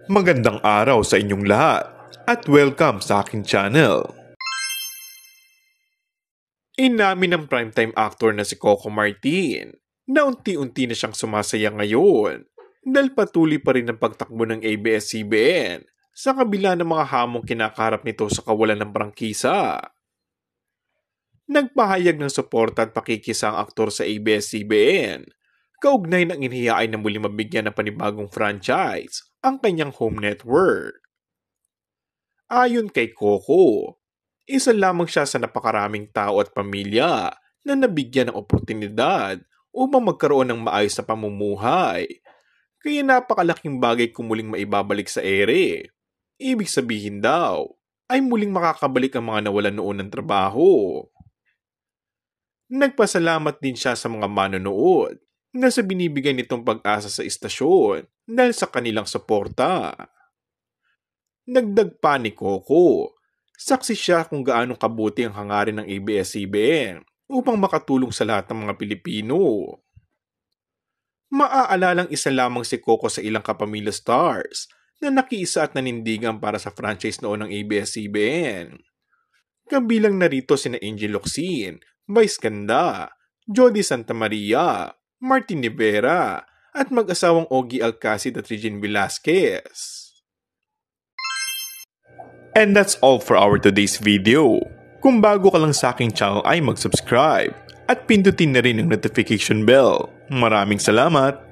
Magandang araw sa inyong lahat at welcome sa aking channel. Inamin ng primetime actor na si Coco Martin na unti-unti na siyang sumasaya ngayon dahil patuloy pa rin ang pagtakbo ng ABS-CBN sa kabila ng mga hamong kinakaharap nito sa kawalan ng prangkisa. Nagpahayag ng suporta at pakikisa ang aktor sa ABS-CBN kaugnay ng inihain na muli mabigyan ng panibagong franchise ang kanyang home network. Ayon kay Coco, isa lamang siya sa napakaraming tao at pamilya na nabigyan ng oportunidad upang magkaroon ng maayos na pamumuhay. Kaya napakalaking bagay kung muling maibabalik sa ere. Ibig sabihin daw, ay muling makakabalik ang mga nawalan noon ng trabaho. Nagpasalamat din siya sa mga manonood na sa binibigay nitong pag-asa sa istasyon dahil sa kanilang suporta. Dagdag pa ni Coco, saksi siya kung gaano kabuti ang hangarin ng ABS-CBN upang makatulong sa lahat ng mga Pilipino. Maaalalang isa lamang si Coco sa ilang kapamilya stars na nakiisa at nanindigan para sa franchise noon ng ABS-CBN. Kabilang narito sina Angel Locsin, Vice Ganda, Jody Santa Maria, Martin Rivera, at mag-asawang Ogie Alcacid at Regine Velasquez. And that's all for our today's video. Kung bago ka lang sa aking channel ay mag-subscribe at pindutin na rin ang notification bell. Maraming salamat!